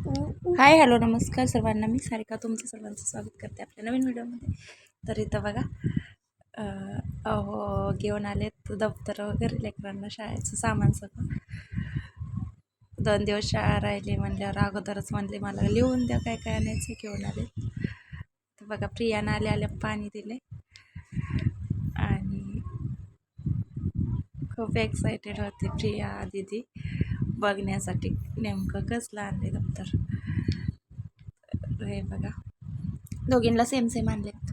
Hi hello नमस्कार सर्वांना. मी सारिका तुमचं सर्वांचं स्वागत करते आपल्या नवीन व्हिडिओमध्ये. तर इथं बघा घेऊन आलेत दप्तर वगैरे लेकरांना शाळेचं सामान सगळं. 2 दिवस शाळा राहिली म्हणल्यावर अगोदरच म्हणले मला लिहून द्या काय काय आणायचं. घेऊन आले. तर बघा प्रियानं आल्या पाणी दिले आणि खूप एक्सायटेड होती प्रिया दिदी बघण्यासाठी नेमकं कसलं आणले दप्तर. हे बघा दोघींना सेम सेम आणलेत.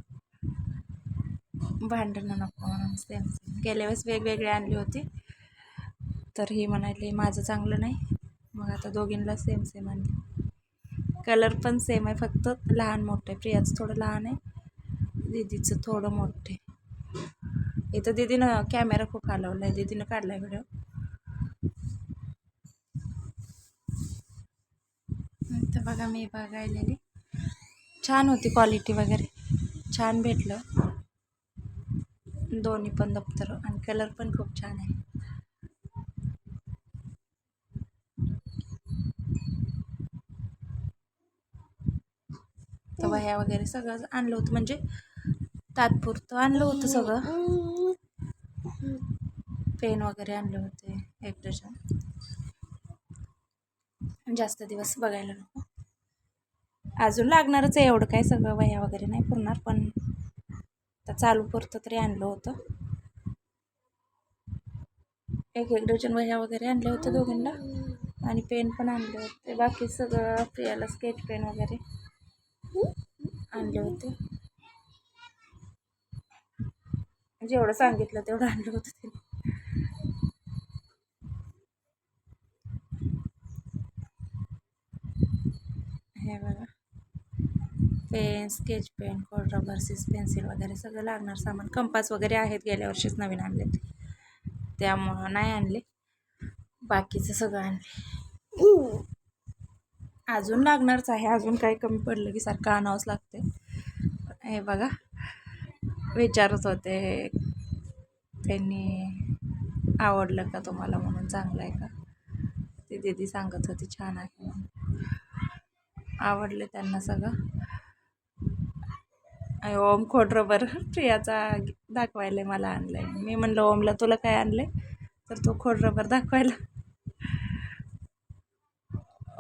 भांडणं नको म्हणून सेम सेम. गेल्या वेळेस वेगवेगळे आणले होते तर ही म्हणाली माझं चांगलं नाही, मग आता दोघींना सेम सेम आणले. कलर पण सेम आहे, फक्त लहान मोठं आहे. प्रियाचं थोडं लहान आहे, दीदीचं थोडं मोठं आहे. इथं दीदीनं कॅमेरा खूप हलवला आहे, दीदीनं काढला आहे व्हिडिओ. तर बघा मी बघायलेली छान होती, क्वालिटी वगैरे छान भेटलं दोन्ही पण दप्तर आणि कलर पण खूप छान आहे. तर वह्या वगैरे सगळं आणलं होतं, म्हणजे तात्पुरतं आणलं होतं सगळं. पेन वगैरे आणले होते 1 डझन. जास्त दिवस बघायला नको, अजून लागणारच आहे. एवढं काय सगळं वह्या वगैरे नाही पुरणार, पण आता चालू पुरतं तरी आणलं होतं. 1 डझन वह्या वगैरे आणले होते दोघींना आणि पेन पण आणले होते. बाकी सगळं प्रियाला स्केच पेन वगैरे आणले होते. जेवढं सांगितलं तेवढं आणलं होतं ते. हे बघा पेन, स्केच पेन, खोड रबर, सीस पेन्सिल वगैरे सगळं लागणार सामान. कंपास वगैरे आहेत, गेल्या वर्षीच नवीन आणले ते, त्यामुळं नाही आणले. बाकीचं सगळं आणले. अजून लागणारच आहे, अजून काही कमी पडलं की सारखं आणावंच लागते. हे बघा विचारत होते त्यांनी आवडलं का तुम्हाला म्हणून, चांगलं आहे का. ती दीदी सांगत होती छान आहे म्हणून. आवडले त्यांना सगळं. ओम खोड रबर प्रियाचा दाखवायला मला आणलंय. मी म्हणलं ओमला तुला काय आणलंय, तर तो खोड रबर दाखवायला.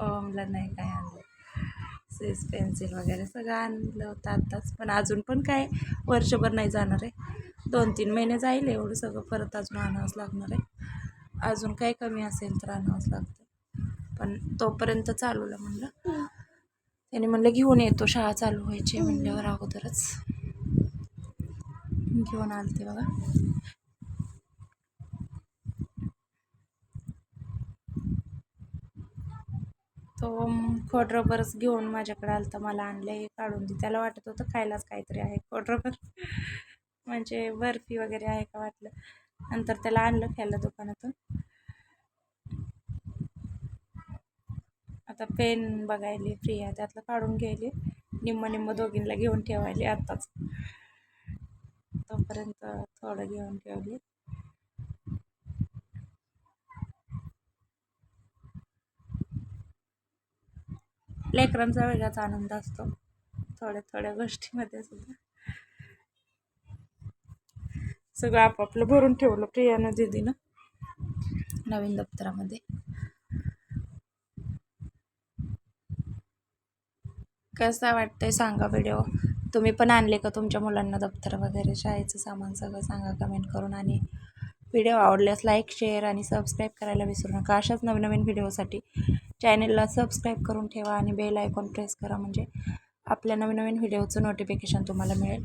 ओमला नाही काय आणलं. सीस पेन्सिल वगैरे सगळं आणलं होतं आत्ताच, पण अजून पण काय वर्षभर नाही जाणार आहे. 2-3 महिने जाईल एवढं सगळं, परत अजून आणावंच लागणार आहे. अजून काही कमी असेल तर आणावंच लागतं, पण तोपर्यंत चालूला म्हणलं. त्याने म्हणलं घेऊन येतो, शाळा चालू व्हायची म्हणल्यावर अगोदरच घेऊन आलते बघा. तो खोड रबरच घेऊन माझ्याकडे आलता, मला आणलं हे काढून दे. त्याला वाटत होतं खायलाच काहीतरी आहे खोड रबर, म्हणजे बर्फी वगैरे आहे का वाटलं. नंतर त्याला आणलं खायला दुकानातून. आता पेन बघायली प्रिया, त्यातलं काढून घ्यायली, निम्म दोघींना घेऊन ठेवायली आत्ताच. तोपर्यंत थोडं घेऊन ठेवली. लेकरांचा वेगळाच आनंद असतो थोड्या गोष्टीमध्ये सुद्धा. सगळं आपापलं भरून ठेवलं प्रियानं दीदीनं नवीन दप्तरामध्ये. कसा वाटतंय सांगा व्हिडिओ. तुम्ही पण आणले का तुमच्या मुलांना दप्तर वगैरे, शाळेचं सामान सगळं सांगा कमेंट करून. आणि व्हिडिओ आवडल्यास लाईक, शेअर आणि सबस्क्राईब करायला विसरू नका. अशाच नवीन व्हिडिओसाठी चॅनलला सबस्क्राईब करून ठेवा आणि बेल आयकॉन प्रेस करा, म्हणजे आपल्या नवीन व्हिडिओचं नोटिफिकेशन तुम्हाला मिळेल.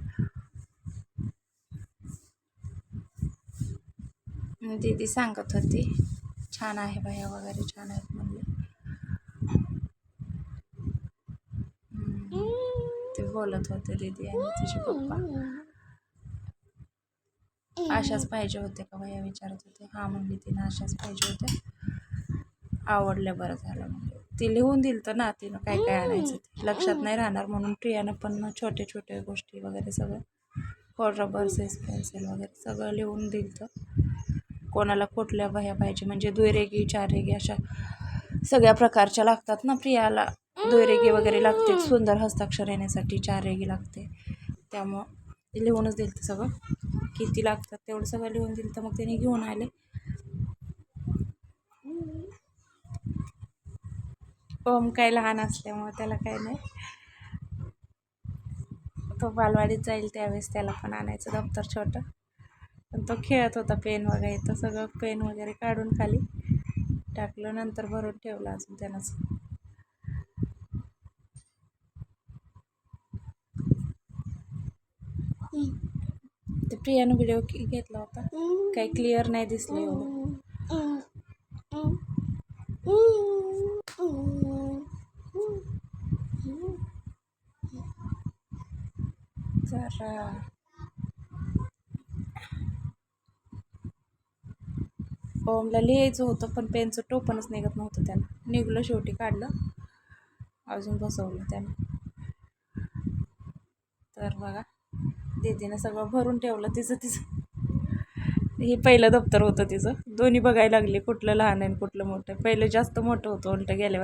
दीदी सांगत होती छान आहे वह्या वगैरे, छान आहेत म्हणले. ते बोलत होते दीदी आणि तिचे पप्पा. अशाच पाहिजे होते का वह्या विचारत होते. हां म्हणली तिनं अशाच पाहिजे होत्या. आवडल्या, बरं झालं म्हणजे. ती लिहून दिलं तर ना तिनं काय काय आणायचं ते लक्षात नाही राहणार, म्हणून प्रियानं पण छोटे गोष्टी वगैरे सगळं खोड रबर, सीस पेन्सिल वगैरे सगळं लिहून दिलं. कोणाला कुठल्या वह्या पाहिजे, म्हणजे 2 रेगी 4 रेगी अशा सगळ्या प्रकारच्या लागतात ना प्रियाला. 2 रेघे वगैरे लागते सुंदर हस्ताक्षर येण्यासाठी, 4 रेघे लागते. त्यामुळं लिहूनच दिलं ते सगळं, किती लागतात तेवढं सगळं लिहून दिलं. तर मग त्याने घेऊन आले. ओम काय लहान असल्यामुळं त्याला काय नाही, तो बालवाडीत जाईल त्यावेळेस त्याला पण आणायचं दप्तर छोटं. पण तो खेळत होता पेन वगैरे, तर सगळं पेन वगैरे काढून खाली टाकलं, नंतर भरून ठेवलं अजून त्यानंच. ते प्रियानं व्हिडिओ घेतला होता, काही क्लिअर नाही दिसलं एवढं. तर ओमला लिहायचं होतं पण पेनचं टोपणच निघत नव्हतं, त्यानं निघलं, शेवटी काढलं, अजून बसवलं त्यानं. तर बघा दीदीनं सगळं भरून ठेवलं तिचं. हे पहिलं दप्तर होतं तिचं, दोन्ही बघायला लागले कुठलं लहान आहे कुठलं मोठं आहे. पहिलं जास्त मोठं होतं उलटं गेल्या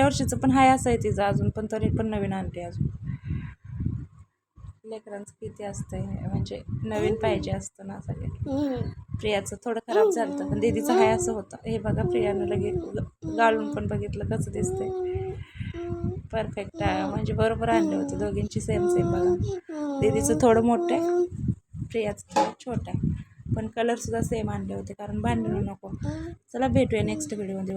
वर्षीचं पण हाय असं आहे तिचं अजून, पण तरी पण नवीन आणते अजून. लेकरांचं किती असतंय, म्हणजे नवीन पाहिजे असतं ना सगळे. प्रियाचं थोडं खराब झालं पण दीदीचं हाय असं होतं. हे बघा प्रियानं लगेच गाळून पण बघितलं कसं दिसतंय, परफेक्ट आहे, म्हणजे बरोबर आणले होते दोघींची सेम बघा. दीदीचं थोडं मोठं आहे, प्रियाचं थोडं छोटं आहे, पण कलरसुद्धा सेम आणले होते कारण भांडणं नको. चला भेटूया नेक्स्ट व्हिडिओमध्ये.